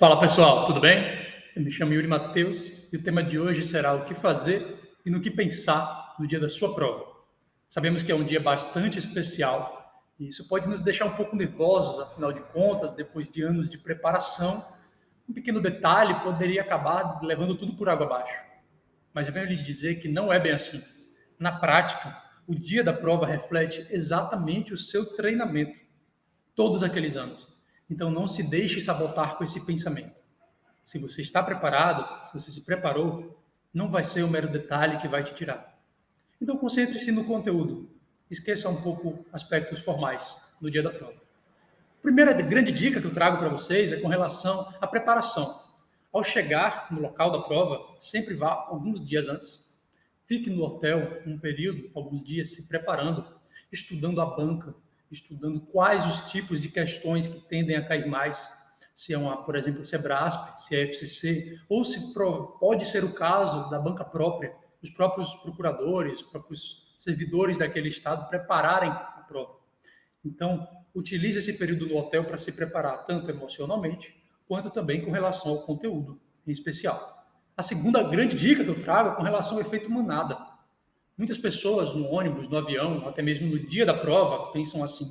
Fala pessoal, tudo bem? Eu me chamo Yuri Matheus e o tema de hoje será o que fazer e no que pensar no dia da sua prova. Sabemos que é um dia bastante especial e isso pode nos deixar um pouco nervosos, afinal de contas, depois de anos de preparação, um pequeno detalhe poderia acabar levando tudo por água abaixo. Mas eu venho lhe dizer que não é bem assim. Na prática, o dia da prova reflete exatamente o seu treinamento, todos aqueles anos. Então não se deixe sabotar com esse pensamento. Se você está preparado, se você se preparou, não vai ser o mero detalhe que vai te tirar. Então concentre-se no conteúdo. Esqueça um pouco aspectos formais no dia da prova. A primeira grande dica que eu trago para vocês é com relação à preparação. Ao chegar no local da prova, sempre vá alguns dias antes. Fique no hotel um período, alguns dias, se preparando, estudando a banca, estudando quais os tipos de questões que tendem a cair mais, se é por exemplo, se é BRASP, se é FCC, ou se pode ser o caso da banca própria, os próprios procuradores, os próprios servidores daquele estado prepararem a prova. Então, utilize esse período no hotel para se preparar tanto emocionalmente, quanto também com relação ao conteúdo em especial. A segunda grande dica que eu trago é com relação ao efeito manada. Muitas pessoas no ônibus, no avião, até mesmo no dia da prova, pensam assim: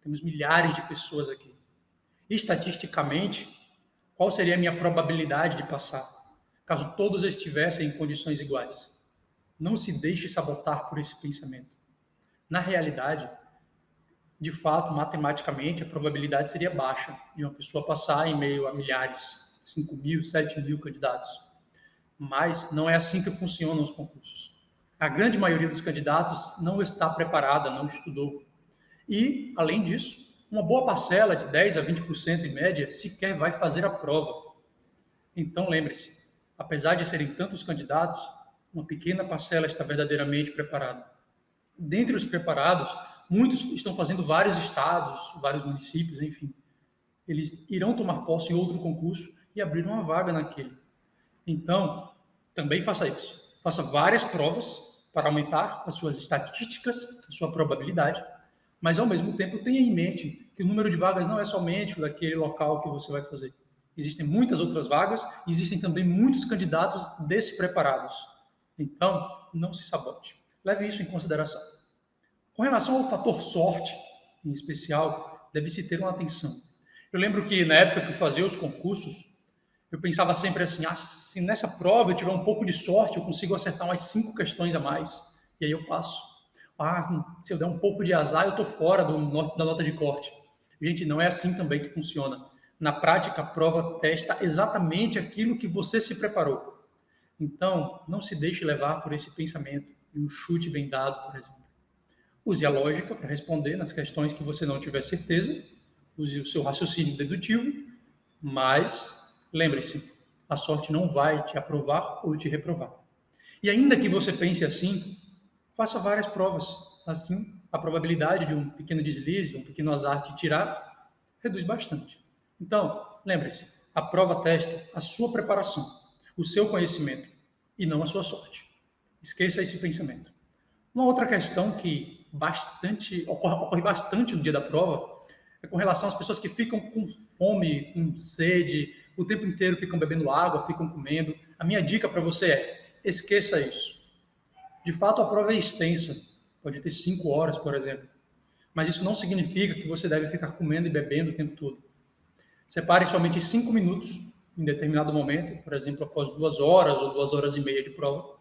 temos milhares de pessoas aqui. Estatisticamente, qual seria a minha probabilidade de passar, caso todos estivessem em condições iguais? Não se deixe sabotar por esse pensamento. Na realidade, de fato, matematicamente, a probabilidade seria baixa de uma pessoa passar em meio a milhares, 5 mil, 7 mil candidatos. Mas não é assim que funcionam os concursos. A grande maioria dos candidatos não está preparada, não estudou. E, além disso, uma boa parcela, de 10% a 20% em média, sequer vai fazer a prova. Então, lembre-se, apesar de serem tantos candidatos, uma pequena parcela está verdadeiramente preparada. Dentre os preparados, muitos estão fazendo vários estados, vários municípios, enfim. Eles irão tomar posse em outro concurso e abrir uma vaga naquele. Então, também faça isso. Faça várias provas para aumentar as suas estatísticas, a sua probabilidade, mas ao mesmo tempo tenha em mente que o número de vagas não é somente daquele local que você vai fazer. Existem muitas outras vagas, existem também muitos candidatos despreparados. Então, não se sabote. Leve isso em consideração. Com relação ao fator sorte, em especial, deve-se ter uma atenção. Eu lembro que na época que eu fazia os concursos, eu pensava sempre assim: se nessa prova eu tiver um pouco de sorte, eu consigo acertar umas 5 questões a mais, e aí eu passo. Se eu der um pouco de azar, eu estou fora da nota de corte. Gente, não é assim também que funciona. Na prática, a prova testa exatamente aquilo que você se preparou. Então, não se deixe levar por esse pensamento de um chute bem dado, por exemplo. Use a lógica para responder nas questões que você não tiver certeza, use o seu raciocínio dedutivo, mas lembre-se, a sorte não vai te aprovar ou te reprovar. E ainda que você pense assim, faça várias provas. Assim, a probabilidade de um pequeno deslize, um pequeno azar te tirar, reduz bastante. Então, lembre-se, a prova testa a sua preparação, o seu conhecimento, e não a sua sorte. Esqueça esse pensamento. Uma outra questão que ocorre bastante no dia da prova é com relação às pessoas que ficam com fome, com sede, o tempo inteiro ficam bebendo água, ficam comendo. A minha dica para você é: esqueça isso. De fato, a prova é extensa, pode ter 5 horas, por exemplo, mas isso não significa que você deve ficar comendo e bebendo o tempo todo. Separe somente 5 minutos em determinado momento, por exemplo, após 2 horas ou 2 horas e meia de prova,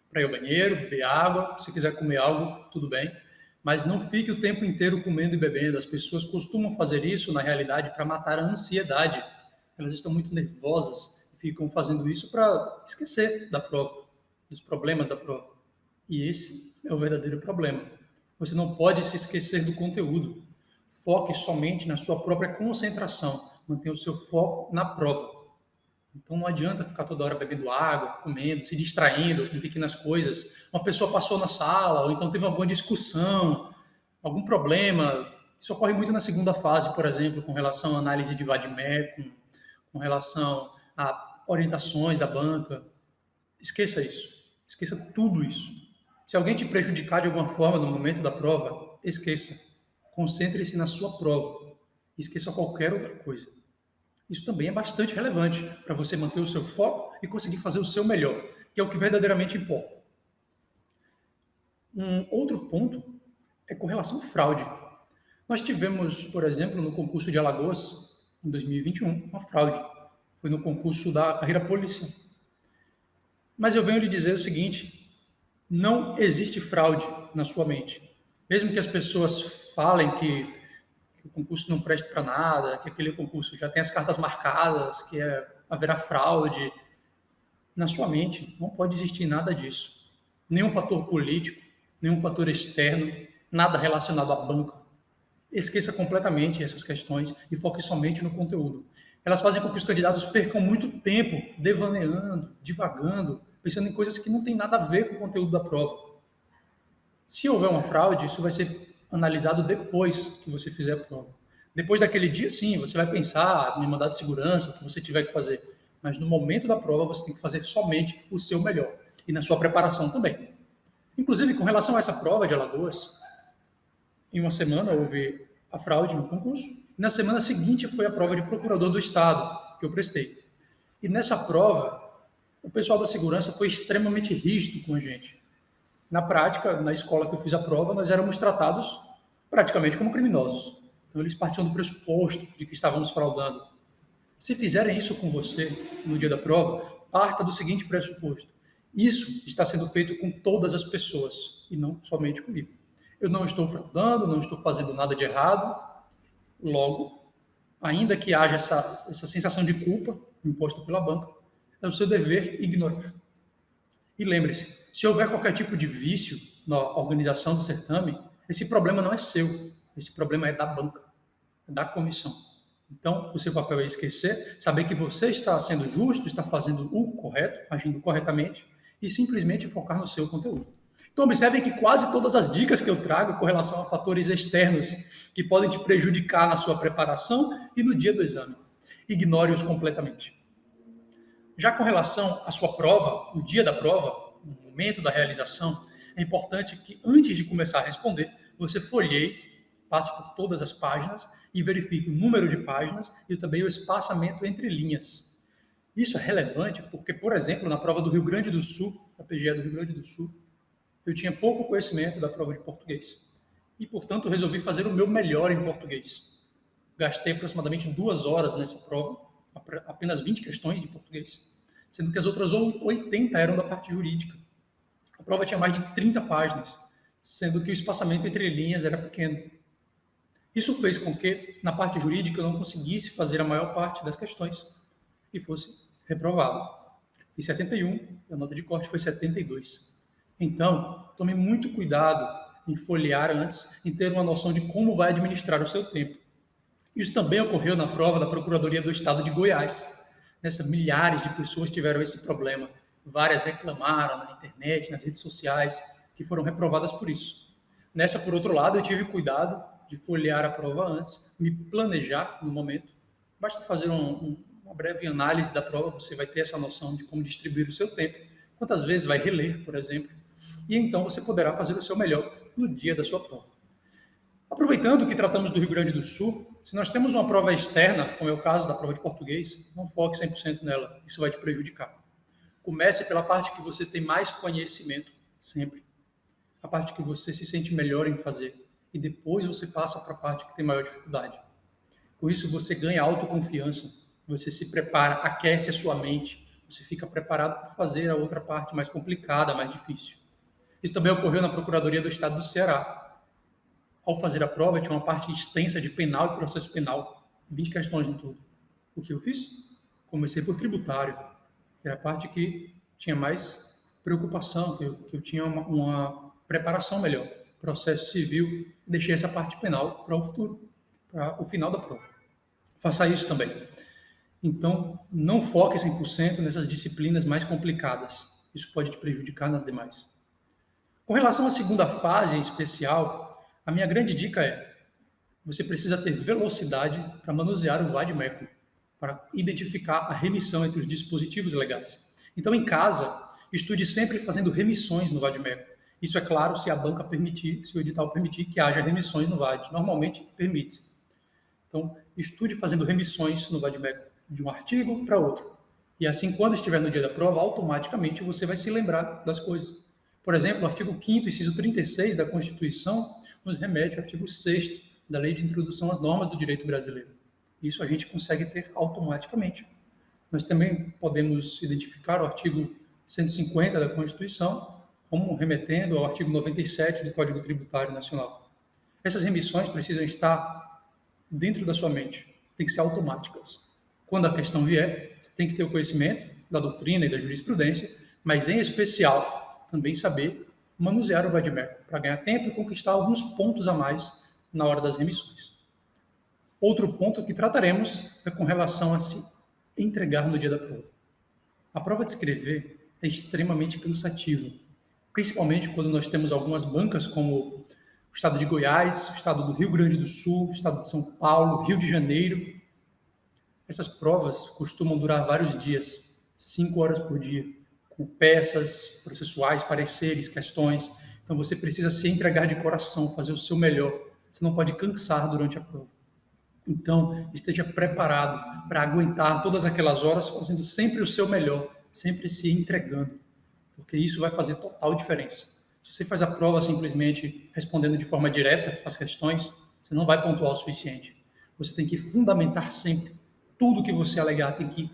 para ir ao banheiro, beber água. Se quiser comer algo, tudo bem, mas não fique o tempo inteiro comendo e bebendo. As pessoas costumam fazer isso, na realidade, para matar a ansiedade. Elas estão muito nervosas e ficam fazendo isso para esquecer da prova, dos problemas da prova. E esse é o verdadeiro problema. Você não pode se esquecer do conteúdo. Foque somente na sua própria concentração. Mantenha o seu foco na prova. Então não adianta ficar toda hora bebendo água, comendo, se distraindo com pequenas coisas. Uma pessoa passou na sala, ou então teve uma boa discussão, algum problema. Isso ocorre muito na segunda fase, por exemplo, com relação à análise de Vademecum, com relação a orientações da banca. Esqueça isso. Esqueça tudo isso. Se alguém te prejudicar de alguma forma no momento da prova, esqueça. Concentre-se na sua prova. Esqueça qualquer outra coisa. Isso também é bastante relevante para você manter o seu foco e conseguir fazer o seu melhor, que é o que verdadeiramente importa. Um outro ponto é com relação à fraude. Nós tivemos, por exemplo, no concurso de Alagoas, em 2021, uma fraude. Foi no concurso da carreira policial. Mas eu venho lhe dizer o seguinte: não existe fraude na sua mente. Mesmo que as pessoas falem que o concurso não presta para nada, que aquele concurso já tem as cartas marcadas, que haverá fraude, na sua mente não pode existir nada disso. Nenhum fator político, nenhum fator externo, nada relacionado à banca. Esqueça completamente essas questões e foque somente no conteúdo. Elas fazem com que os candidatos percam muito tempo devaneando, divagando, pensando em coisas que não têm nada a ver com o conteúdo da prova. Se houver uma fraude, isso vai ser analisado depois que você fizer a prova. Depois daquele dia, sim, você vai pensar em mandado de segurança, o que você tiver que fazer. Mas no momento da prova, você tem que fazer somente o seu melhor. E na sua preparação também. Inclusive, com relação a essa prova de Alagoas, em uma semana houve a fraude no concurso. E na semana seguinte foi a prova de procurador do Estado, que eu prestei. E nessa prova, o pessoal da segurança foi extremamente rígido com a gente. Na prática, na escola que eu fiz a prova, nós éramos tratados praticamente como criminosos. Então, eles partiam do pressuposto de que estávamos fraudando. Se fizerem isso com você no dia da prova, parta do seguinte pressuposto: isso está sendo feito com todas as pessoas e não somente comigo. Eu não estou fraudando, não estou fazendo nada de errado. Logo, ainda que haja essa sensação de culpa imposta pela banca, é o seu dever ignorar. E lembre-se, se houver qualquer tipo de vício na organização do certame, esse problema não é seu, esse problema é da banca, é da comissão. Então, o seu papel é esquecer, saber que você está sendo justo, está fazendo o correto, agindo corretamente, e simplesmente focar no seu conteúdo. Então, observem que quase todas as dicas que eu trago com relação a fatores externos que podem te prejudicar na sua preparação e no dia do exame. Ignore-os completamente. Já com relação à sua prova, no dia da prova, no momento da realização, é importante que antes de começar a responder, você folheie, passe por todas as páginas e verifique o número de páginas e também o espaçamento entre linhas. Isso é relevante porque, por exemplo, na prova do Rio Grande do Sul, a PGE do Rio Grande do Sul, eu tinha pouco conhecimento da prova de português e, portanto, resolvi fazer o meu melhor em português. Gastei aproximadamente 2 horas nessa prova, apenas 20 questões de português, sendo que as outras 80 eram da parte jurídica. A prova tinha mais de 30 páginas, sendo que o espaçamento entre linhas era pequeno. Isso fez com que, na parte jurídica, eu não conseguisse fazer a maior parte das questões e fosse reprovado. Fiz 71, a nota de corte foi 72. Então, tome muito cuidado em folhear antes, em ter uma noção de como vai administrar o seu tempo. Isso também ocorreu na prova da Procuradoria do Estado de Goiás. Milhares de pessoas tiveram esse problema. Várias reclamaram na internet, nas redes sociais, que foram reprovadas por isso. Nessa, por outro lado, eu tive cuidado de folhear a prova antes, me planejar no momento. Basta fazer uma breve análise da prova, você vai ter essa noção de como distribuir o seu tempo, quantas vezes vai reler, por exemplo, e então você poderá fazer o seu melhor no dia da sua prova. Aproveitando que tratamos do Rio Grande do Sul, se nós temos uma prova externa, como é o caso da prova de português, não foque 100% nela, isso vai te prejudicar. Comece pela parte que você tem mais conhecimento, sempre. A parte que você se sente melhor em fazer. E depois você passa para a parte que tem maior dificuldade. Com isso você ganha autoconfiança, você se prepara, aquece a sua mente, você fica preparado para fazer a outra parte mais complicada, mais difícil. Isso também ocorreu na Procuradoria do Estado do Ceará. Ao fazer a prova, tinha uma parte extensa de penal e processo penal, 20 questões no todo. O que eu fiz? Comecei por tributário, que era a parte que tinha mais preocupação, que eu tinha uma preparação melhor. Processo civil, deixei essa parte penal para o futuro, para o final da prova. Faça isso também. Então, não foque 100% nessas disciplinas mais complicadas. Isso pode te prejudicar nas demais. Com relação à segunda fase em especial, a minha grande dica é: você precisa ter velocidade para manusear o vade-mecum, para identificar a remissão entre os dispositivos legais. Então, em casa, estude sempre fazendo remissões no vade-mecum. Isso é claro se a banca permitir, se o edital permitir que haja remissões no VAD. Normalmente, permite-se. Então, estude fazendo remissões no vade-mecum. de um artigo para outro. E assim, quando estiver no dia da prova, automaticamente você vai se lembrar das coisas. Por exemplo, o artigo 5º, inciso 36 da Constituição, nos remete ao artigo 6º da Lei de Introdução às Normas do Direito Brasileiro. Isso a gente consegue ter automaticamente. Nós também podemos identificar o artigo 150 da Constituição como remetendo ao artigo 97 do Código Tributário Nacional. Essas remissões precisam estar dentro da sua mente, tem que ser automáticas. Quando a questão vier, você tem que ter o conhecimento da doutrina e da jurisprudência, mas em especial também saber manusear o vadimécum para ganhar tempo e conquistar alguns pontos a mais na hora das remissões. Outro ponto que trataremos é com relação a se entregar no dia da prova. A prova de escrever é extremamente cansativa, principalmente quando nós temos algumas bancas como o estado de Goiás, o estado do Rio Grande do Sul, o estado de São Paulo, Rio de Janeiro. Essas provas costumam durar vários dias, 5 horas por dia, com peças processuais, pareceres, questões. Então você precisa se entregar de coração, fazer o seu melhor. Você não pode cansar durante a prova. Então, esteja preparado para aguentar todas aquelas horas fazendo sempre o seu melhor, sempre se entregando, porque isso vai fazer total diferença. Se você faz a prova simplesmente respondendo de forma direta as questões, você não vai pontuar o suficiente. Você tem que fundamentar sempre. Tudo que você alegar tem que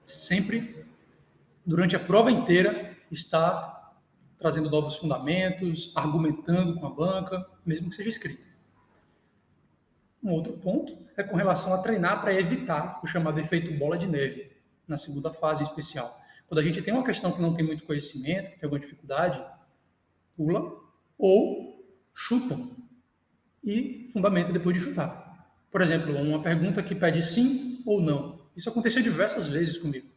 sempre, durante a prova inteira, estar trazendo novos fundamentos, argumentando com a banca, mesmo que seja escrito. Um outro ponto é com relação a treinar para evitar o chamado efeito bola de neve, na segunda fase em especial. Quando a gente tem uma questão que não tem muito conhecimento, que tem alguma dificuldade, pula ou chuta e fundamenta depois de chutar. Por exemplo, uma pergunta que pede sim ou não. Isso aconteceu diversas vezes comigo.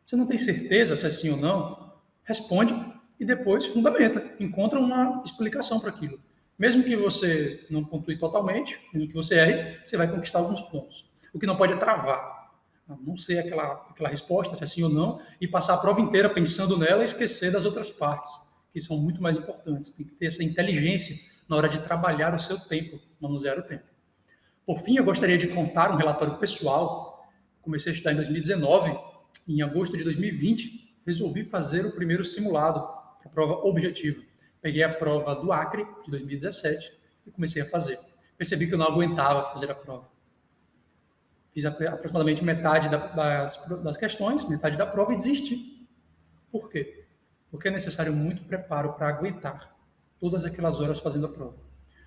Você não tem certeza se é sim ou não, responde e depois fundamenta, encontra uma explicação para aquilo. Mesmo que você não pontue totalmente, mesmo que você erre, você vai conquistar alguns pontos. O que não pode é travar. Não ser aquela resposta, se é sim ou não, e passar a prova inteira pensando nela e esquecer das outras partes, que são muito mais importantes. Tem que ter essa inteligência na hora de trabalhar o seu tempo, manusear o tempo. Por fim, eu gostaria de contar um relatório pessoal. Comecei a estudar em 2019, e em agosto de 2020, resolvi fazer o primeiro simulado para a prova objetiva. Peguei a prova do Acre, de 2017, e comecei a fazer. Percebi que eu não aguentava fazer a prova. Fiz aproximadamente metade das questões, metade da prova e desisti. Por quê? Porque é necessário muito preparo para aguentar todas aquelas horas fazendo a prova.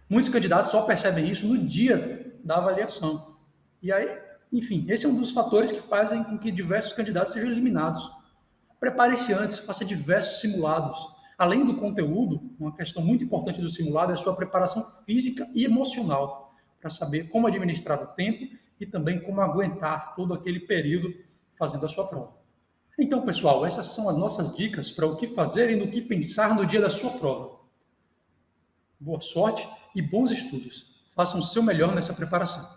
Muitos candidatos só percebem isso no dia da avaliação. E aí, enfim, esse é um dos fatores que fazem com que diversos candidatos sejam eliminados. Prepare-se antes, faça diversos simulados. Além do conteúdo, uma questão muito importante do simulado é a sua preparação física e emocional, para saber como administrar o tempo e também como aguentar todo aquele período fazendo a sua prova. Então, pessoal, essas são as nossas dicas para o que fazer e no que pensar no dia da sua prova. Boa sorte e bons estudos. Façam o seu melhor nessa preparação.